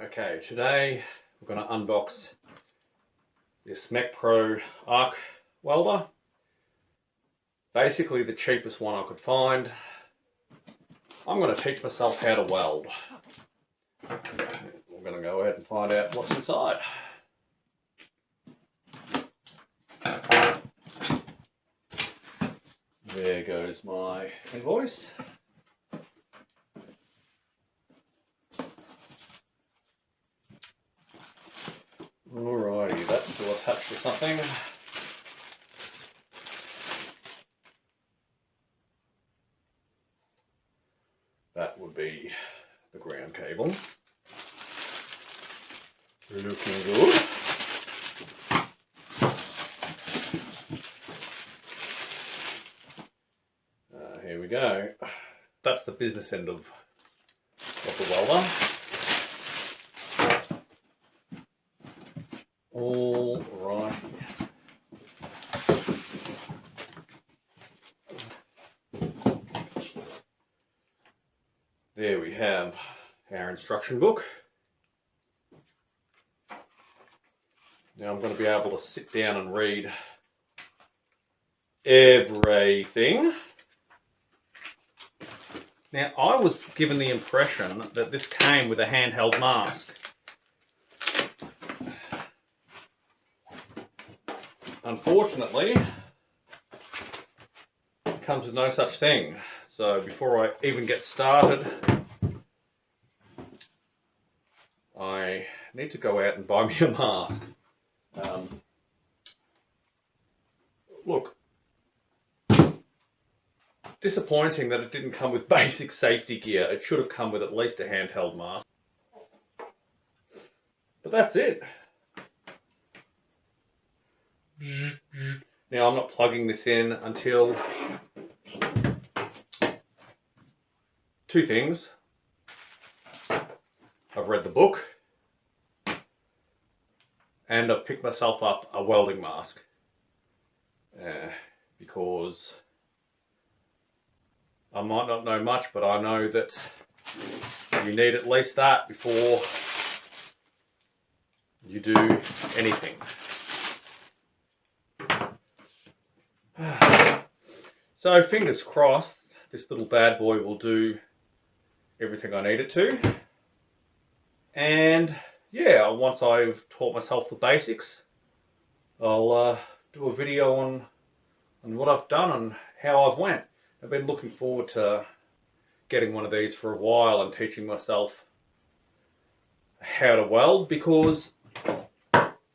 Okay, today we're going to unbox this Mech Pro arc welder. Basically the cheapest one I could find. I'm going to teach myself how to weld. We're going to go ahead and find out what's inside. There goes my invoice. Alrighty, that's still attached to something. That would be the ground cable. Looking good. Here we go. That's the business end of the welder. All right. There we have our instruction book. Now I'm going to be able to sit down and read everything. Now I was given the impression that this came with a handheld mask. Unfortunately, it comes with no such thing. So before I even get started, I need to go out and buy me a mask. Look, disappointing that it didn't come with basic safety gear. It should have come with at least a handheld mask. But that's it. Now I'm not plugging this in until two things. I've read the book and I've picked myself up a welding mask because I might not know much, but I know that you need at least that before you do anything. So fingers crossed, this little bad boy will do everything I need it to. And yeah, once I've taught myself the basics, I'll do a video on what I've done and how I've went. I've been looking forward to getting one of these for a while and teaching myself how to weld, because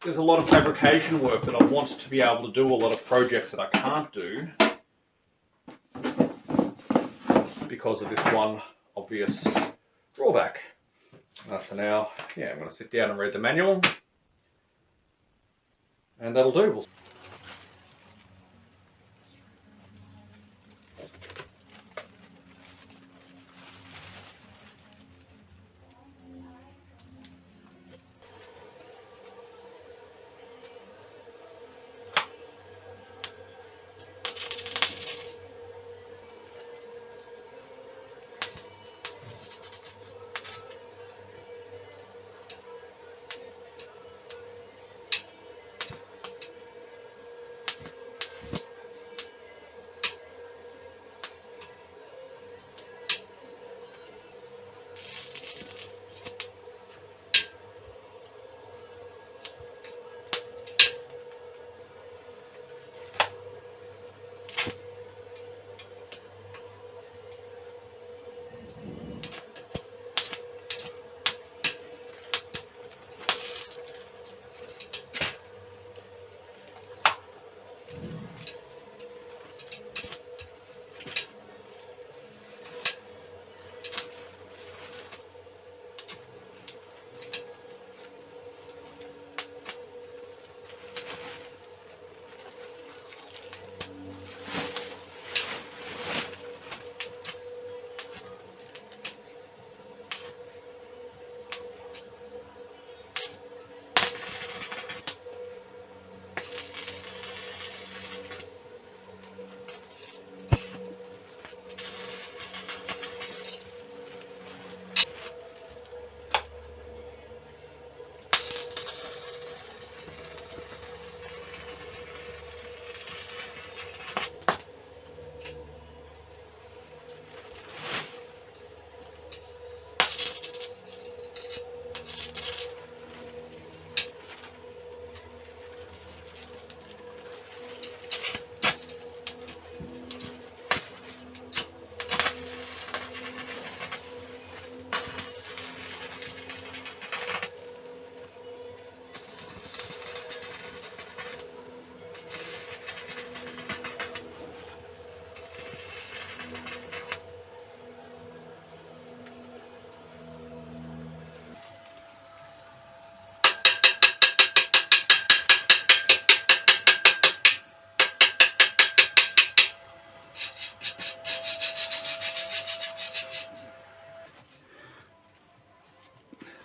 there's a lot of fabrication work that I want to be able to do, a lot of projects that I can't do because of this one obvious drawback. So now, yeah, I'm going to sit down and read the manual, and that'll do.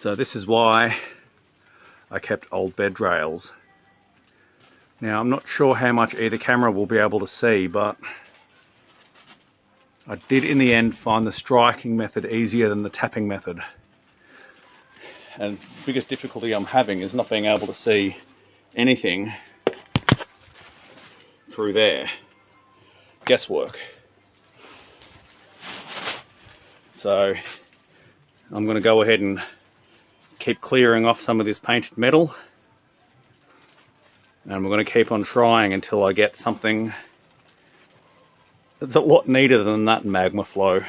So this is why I kept old bed rails. Now I'm not sure how much either camera will be able to see, but I did in the end find the striking method easier than the tapping method. And the biggest difficulty I'm having is not being able to see anything through there. Guesswork. So I'm going to go ahead and keep clearing off some of this painted metal, and we're going to keep on trying until I get something that's a lot neater than that magma flow.